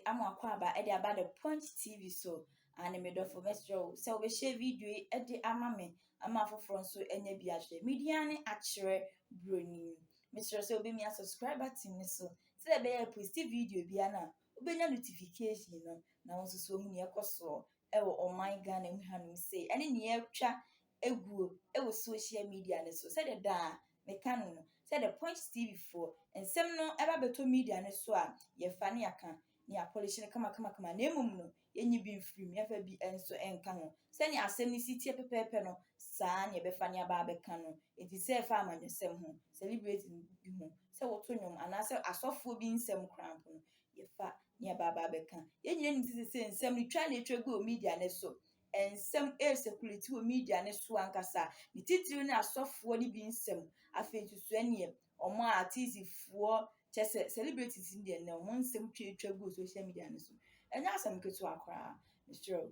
Amakwaba edi about the Punch TV so and me do for Mr. So we share video edi amame ama for so enye bi ahwe media ne akere broni Mr. so be me a subscriber team so say be post video bi na obenya notification no na won so hu ne ekoso ewo online Ghana mu hanu say ene ne atwa eguo ewo social media ne so say the da me kan no say the Punch TV for ensem no eba beto media ne so a ye fa ne aka ni polish ne kama na emum no yenyi bi mfiri me fa bi enso enka ho se ni asem ni sitie pepepe no saa ne be fa ne aba abeka no enti se fa amanyesem ho celebrate bi ho se woto nyom ana se asofo bi nsem krampo no ye fa ne aba abeka yenyina ni se nsem ni twa na etwa media ne so ensem security wo media ne so ankasa ni titiri ne asofo ni bi nsem afetu so anie omo artist fo chese celebrities in there now one sem twa go social media no so enya asem ketu akra Mr.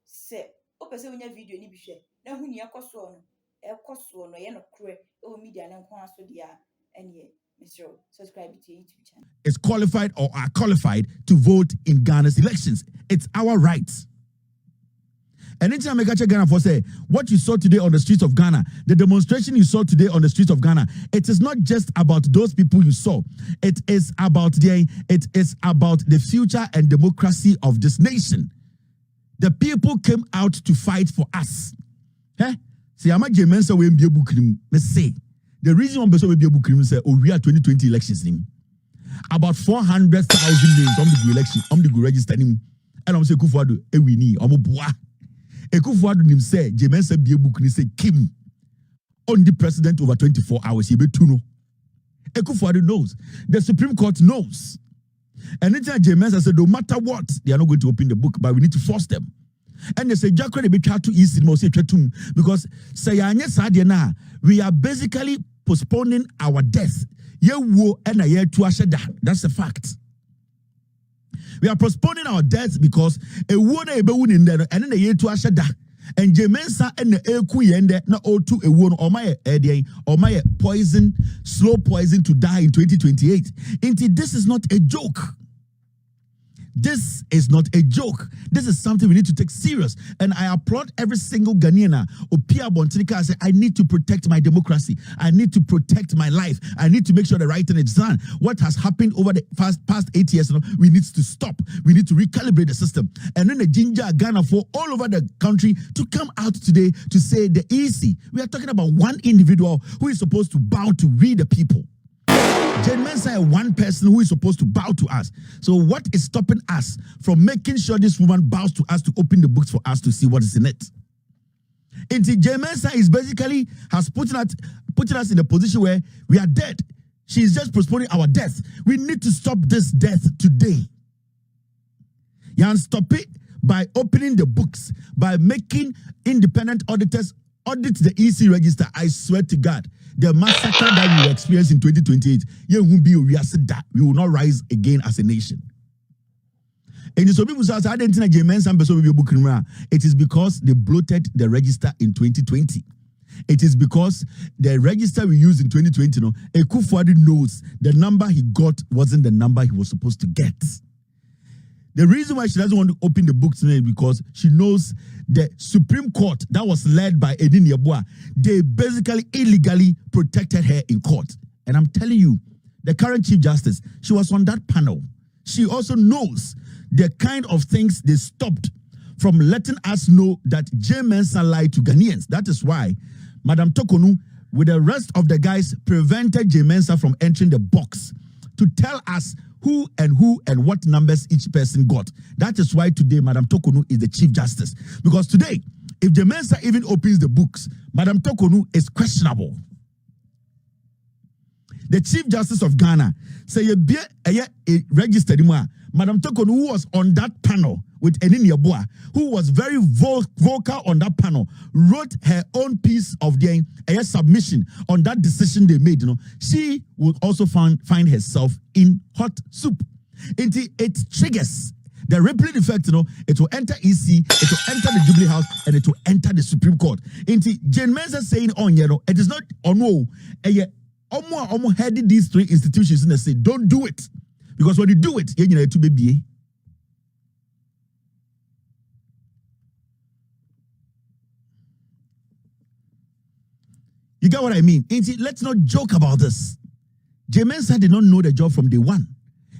Se o pese onya video ni bi hwe na hu ni ekoso no ye no kre o media na nko aso dia enie Mr. Subscribe to YouTube channel. Is qualified or are qualified to vote in Ghana's elections. It's our right. Anytime I catch Ghana for say what you saw today on the streets of Ghana, the demonstration you saw today on the streets of Ghana, it is not just about those people you saw. It is about the future and democracy of this nation. The people came out to fight for us. See, I'm a Jemensa we be book him. Let's say the reason why we be book him say we are 2020 elections him. About 400,000 names on the election, on the register him. And I'm saying Kufuado we need Ekufuado nim say Jemensa be book ni say Kim on the president over 24 hours he be tuno. Ekufuado knows. The Supreme Court knows. And anytime Jemensa said no matter what they are not going to open the book but we need to force them. And they say Jackre they be try to easy mo say twetum because say anya sadia na we are basically postponing our death. Ye wo and a year to asheda. That's a fact. We are postponing our deaths because a woman in there and then a year to asheda. And Jemensa and the eku yende na o2 a woman or my poison, slow poison to die in 2028. Indeed, this is not a joke. This is not a joke. This is something we need to take serious. And I applaud every single Ghanaian. Opia Bontinika said, I need to protect my democracy. I need to protect my life. I need to make sure the right thing is done. What has happened over the past 8 years, we need to stop. We need to recalibrate the system. And then the ginger Ghana for all over the country to come out today to say the easy. We are talking about one individual who is supposed to bow to we the people. Jemensa is one person who is supposed to bow to us. So what is stopping us from making sure this woman bows to us to open the books for us to see what is in it? And Jemensa is basically has putting us in a position where we are dead. She is just postponing our death. We need to stop this death today. You can stop it by opening the books, by making independent auditors audit the EC register. I swear to God, the massacre that we will experience in 2028, we will not rise again as a nation. And so people say, I didn't think it is because they bloated the register in 2020. It is because the register we used in 2020, Ekufuado knows the number he got wasn't the number he was supposed to get. The reason why she doesn't want to open the books today is because she knows the Supreme Court that was led by Edin Yabua, they basically illegally protected her in court. And I'm telling you, the current Chief Justice, she was on that panel. She also knows the kind of things they stopped from letting us know that Jemensa lied to Ghanaians. That is why Madam Torkonoo, with the rest of the guys, prevented Jemensa from entering the box to tell us who and what numbers each person got. That is why today Madam Torkonoo is the Chief Justice. Because today, if Jemensa even opens the books, Madam Torkonoo is questionable. The Chief Justice of Ghana say registered Madam Torkonoo, who was on that panel with Enini Yabua, who was very vocal on that panel, wrote her own piece of their submission on that decision they made. She would also find herself in hot soup. It triggers the rippling effect. It will enter EC, it will enter the Jubilee House, and it will enter the Supreme Court. Jemensa saying it is not headed these three institutions and they say don't do it, because when you do it, you're to be. You get what I mean? Let's not joke about this. Mensah did not know the job from day one.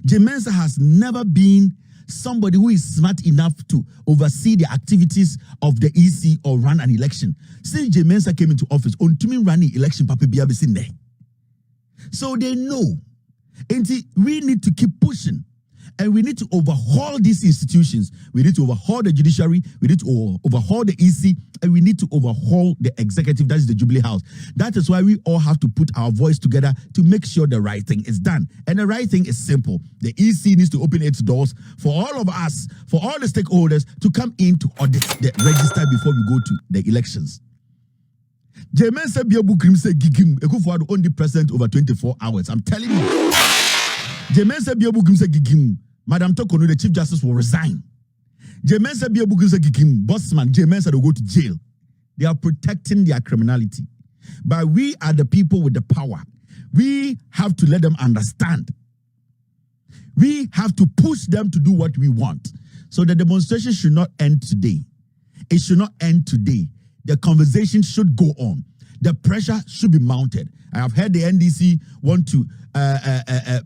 Mensah has never been somebody who is smart enough to oversee the activities of the EC or run an election. Since Mensah came into office, on to me running election, Papa Biabe in there. So they know. We need to keep pushing. And we need to overhaul these institutions. We need to overhaul the judiciary. We need to overhaul the EC. And we need to overhaul the executive. That is the Jubilee House. That is why we all have to put our voice together to make sure the right thing is done. And the right thing is simple. The EC needs to open its doors for all of us, for all the stakeholders to come in to audit the register before we go to the elections. Mensah Biabukrim said Gigim, Ekufuado only president over 24 hours. I'm telling you. Mensah Biabukrim said Gigim. Madam Torkonoo, the Chief Justice, will resign. Mensah Biabukrim said Gigim. Bossman, Mensah will go to jail. They are protecting their criminality. But we are the people with the power. We have to let them understand. We have to push them to do what we want. So the demonstration should not end today. It should not end today. The conversation should go on. The pressure should be mounted. I have heard the NDC want to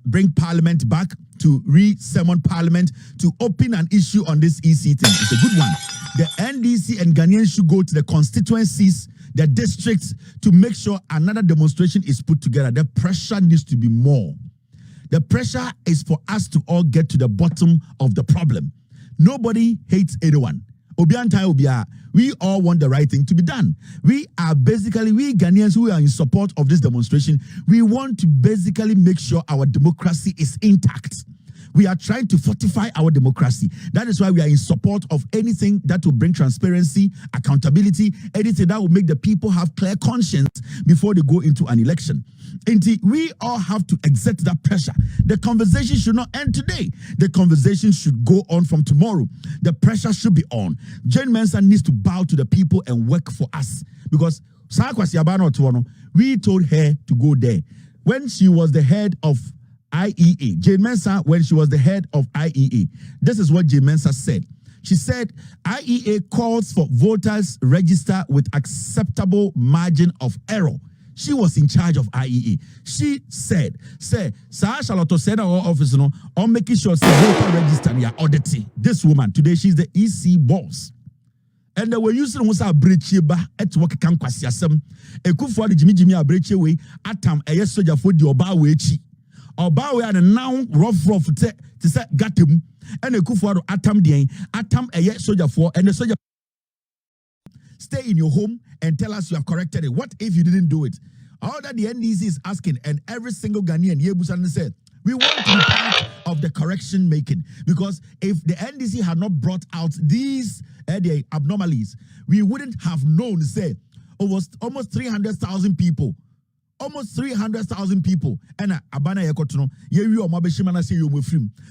bring Parliament back, to re-summon Parliament, to open an issue on this EC thing. It's a good one. The NDC and Ghanaians should go to the constituencies, the districts, to make sure another demonstration is put together. The pressure needs to be more. The pressure is for us to all get to the bottom of the problem. Nobody hates anyone. We all want the right thing to be done. We Ghanaians who are in support of this demonstration, we want to basically make sure our democracy is intact. We are trying to fortify our democracy. That is why we are in support of anything that will bring transparency, accountability, anything that will make the people have clear conscience before they go into an election. We all have to exert that pressure. The conversation should not end today. The conversation should go on from tomorrow. The pressure should be on. Mensah needs to bow to the people and work for us. Because we told her to go there. When she was the head of IEA, Mensah, when she was the head of IEA, this is what Mensah said. She said, IEA calls for voters register with acceptable margin of error. She was in charge of IEA. She said, Sir Charlotte said our office, on making sure voter register and auditing. This woman, today, she's the EC boss. And they were using Musa Brecheba at work camp Kwasiasem. A coup for the Jimmy Abrechewe, Atam, a yes soldier for the Obawechi. Obawe and now rough to say Gatum, and a coup for Atam Dien, Atam, a yes soldier for, and the soldier. Stay in your home and tell us you have corrected it. What if you didn't do it? All that the NDC is asking, and every single Ghanaian, Yebusan said, we want to be part of the correction making. Because if the NDC had not brought out these the abnormalities, we wouldn't have known, say, almost 300,000 people. Almost 300,000 people. And Abana Yakotuno,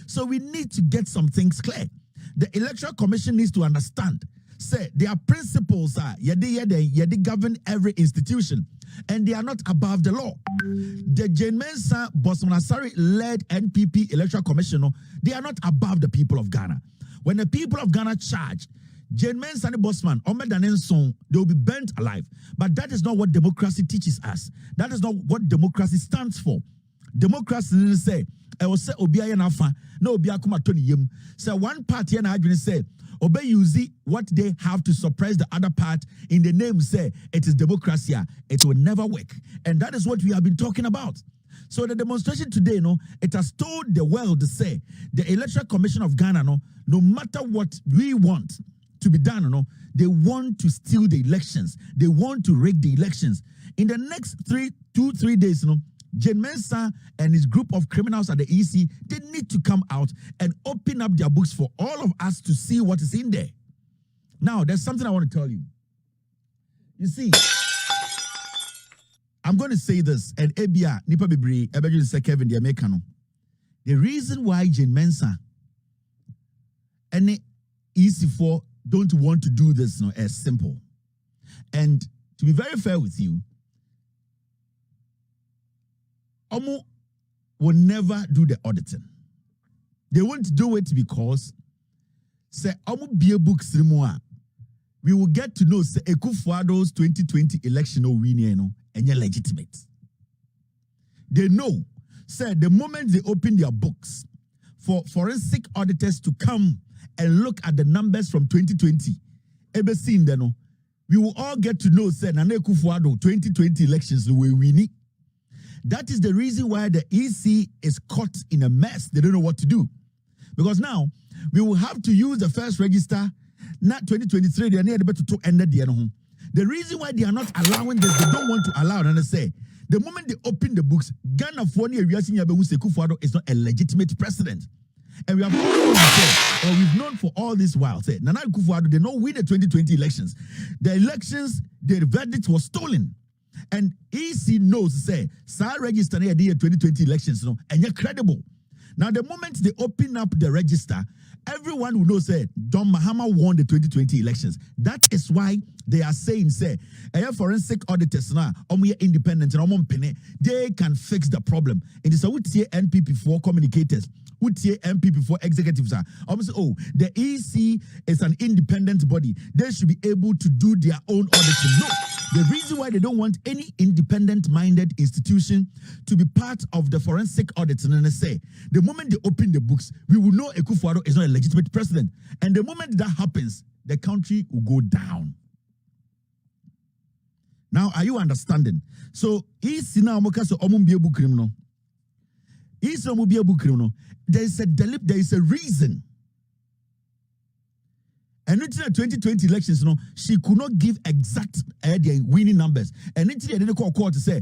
so we need to get some things clear. The Electoral Commission needs to understand. Say their principles are yet govern every institution, and they are not above the law. The Mensah Bosmanasari led NPP Electoral Commission, they are not above the people of Ghana. When the people of Ghana charge, Mensah and Bosman, they will be burnt alive. But that is not what democracy teaches us. That is not what democracy stands for. Democracy didn't say, I will say Obiya Nafa, no Obiya Kuma Tony Yim. So one party and I say, Obey use what they have to suppress the other part in the name say it is democracy. It will never work. And that is what we have been talking about. So the demonstration today, it has told the world to say the Electoral Commission of Ghana, no matter what we want to be done, they want to steal the elections. They want to rig the elections. In the next 3 days, Mensah and his group of criminals at the EC, they need to come out and open up their books for all of us to see what is in there. Now, there's something I want to tell you. You see, I'm going to say this, and Ebia, Nipa Bibri, Ebeju say Kevin, the Americano. The reason why Mensah and the EC4 don't want to do this is simple. And to be very fair with you, Omo will never do the auditing. They won't do it because say Omo be a book we will get to know say Ekufuado's 2020 election or winning and you're legitimate. They know, sir, the moment they open their books for forensic auditors to come and look at the numbers from 2020, we will all get to know, sir, Nana Akufo-Addo 2020 elections we win. That is the reason why the EC is caught in a mess. They don't know what to do. Because now, we will have to use the first register, not 2023, they are near the better to end the The reason why they are not allowing this, they don't want to allow, and I say, the moment they open the books, Ghana for near Akufo-Addo is not a legitimate president. And we have always said, or we've known for all this while, said Nana Akufo-Addo did not win the 2020 elections. The elections, the verdict was stolen. And EC knows, say, register near the 2020 elections, and you're credible. Now, the moment they open up the register, everyone will know, say, John Mahama won the 2020 elections. That is why they are saying, say, forensic auditors now, independent, they can fix the problem. And it's a NPP for communicators. MPP for executives are the EC is an independent body. They should be able to do their own auditing. No, the reason why they don't want any independent-minded institution to be part of the forensic auditing, and they say the moment they open the books, we will know Akufo-Addo is not a legitimate president. And the moment that happens, the country will go down. Now, are you understanding? So, EC now criminal. There is a reason. And in the 2020 elections, she could not give exact winning numbers. And in the court to say,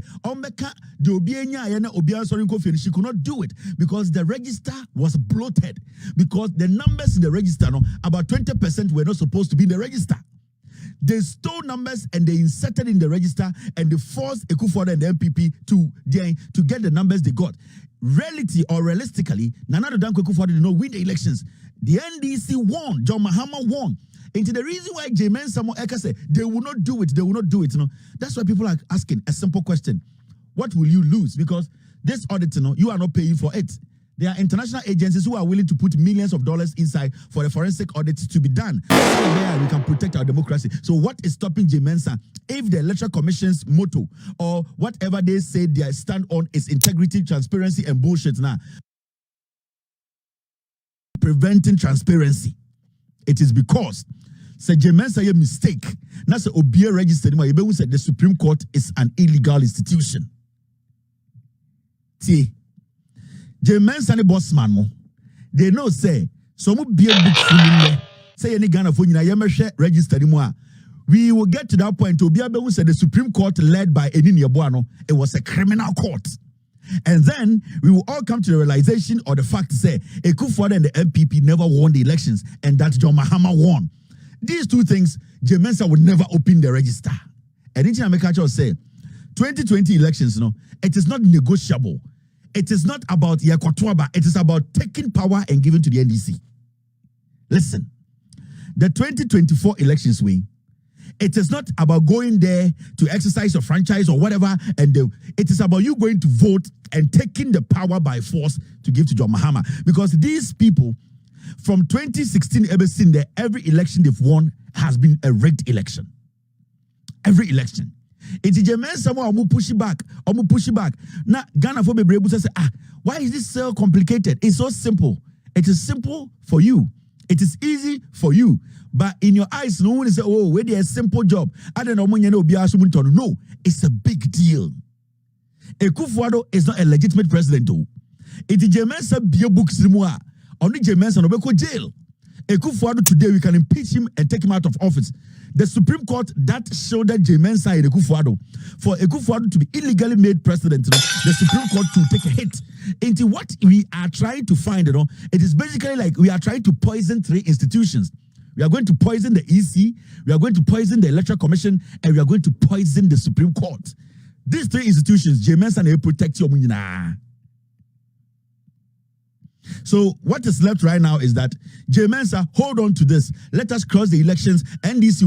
she could not do it because the register was bloated. Because the numbers in the register, about 20% were not supposed to be in the register. They stole numbers and they inserted in the register and they forced Akufo-Addo and the MPP to get the numbers they got. Reality or realistically, Nana Akufo-Addo did not win the elections. The NDC won. John Mahama won. And the reason why J-Man Samuel Eka said they will not do it, that's why people are asking a simple question. What will you lose? Because this audit, you are not paying for it. There are international agencies who are willing to put millions of dollars inside for the forensic audit to be done. So there we can protect our democracy. So what is stopping J-Mensa? If the Electoral Commission's motto or whatever they say they stand on is integrity, transparency, and bullshit now, preventing transparency, it is because J-Mensa a mistake. That's Obia registered. Said the Supreme Court is an illegal institution. See. J-Mensa and bossman mo. They know say some be a book say any Ghana for you register anymore. We will get to that point to be able to say the Supreme Court led by Enini Abuano, it was a criminal court. And then we will all come to the realization or the fact to say Akufo-Addo and the MPP never won the elections and that John Mahama won. These two things, J-Mensa would never open the register. And anything I make a say 2020 elections, it is not negotiable. It is not about Yakwatuaba. It is about taking power and giving to the NDC. Listen, the 2024 elections it is not about going there to exercise your franchise or whatever. And it is about you going to vote and taking the power by force to give to John Mahama. Because these people, from 2016, ever seen that every election they've won has been a rigged election. Every election. It's J-Mensa push it back. Now Ghana for be able to say, why is this so complicated? It's so simple. It is simple for you. It is easy for you. But in your eyes, no one is saying, oh, where there's a simple job. I don't know when you know. No, it's a big deal. Akufo-Addo is not a legitimate president. It is J-Mensa be books anymore. Only J-Mensa no go jail. Akufo-Addo today we can impeach him and take him out of office. The Supreme Court that shouldered J-Mensa and Akufo-Addo. For Akufo-Addo to be illegally made president, the Supreme Court to take a hit. Into what we are trying to find, it is basically like we are trying to poison three institutions. We are going to poison the EC, we are going to poison the Electoral Commission, and we are going to poison the Supreme Court. These three institutions, J-Mensa and protect your money. So what is left right now is that J-Mensa, hold on to this. Let us cross the elections. NDC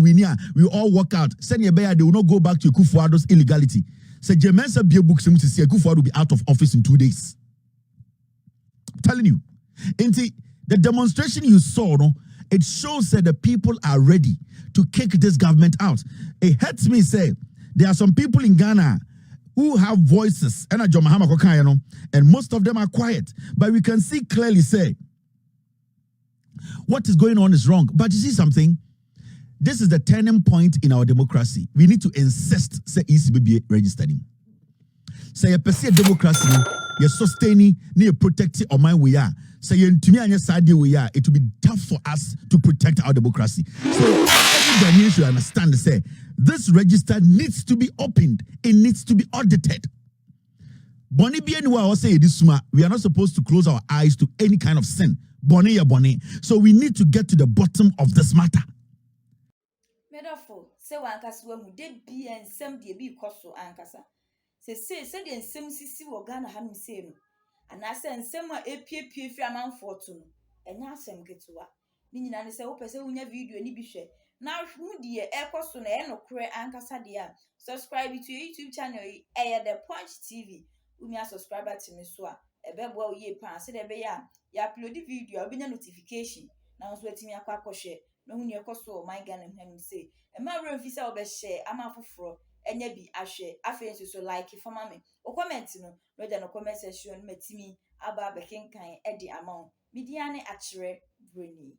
we all walk out. Send your bear, they will not go back to Akufo-Addo's illegality. So J-Mensa be a book to see Akufo-Addo will be out of office in 2 days. I'm telling you. The demonstration you saw, it shows that the people are ready to kick this government out. It hurts me say there are some people in Ghana who have voices, and most of them are quiet. But we can see clearly, say, what is going on is wrong. But you see something? This is the turning point in our democracy. We need to insist, say, ECBB registering. Say, a percent democracy, you're sustaining, you're protecting or my we are. Say, you're to me and your side we are. It will be tough for us to protect our democracy. So, everybody should understand, say, this register needs to be opened. It needs to be audited. Bonnie be anywhere or say this we are not supposed to close our eyes to any kind of sin. Bonnie ya Bonnie. So we need to get to the bottom of this matter. Medafo, say wankasa wahu de bi ensem de bi koso ankasa. Se de ensem sisi wo Ghana ha se no. Anase ensem a epiepie fi amanfo to no. Enya asem ketewa. Ni nyina ne se wo pese wonya video ni bi hwe. Na hu de ekoso na enokre ankasa de a. Subscribe to your YouTube channel the Punch TV. Umi a subscriber to me so a ebebo a ye pan se de be ya upload video obenya notification na so atimi akwa akwohwe na hu ne ekoso my Ghana hwam say e ma bro mfi se obe share ama foforo enya bi ahwe afen so like for me o comment no no ja no comment section matimi aba bekenkan e de amount media ne akere broni.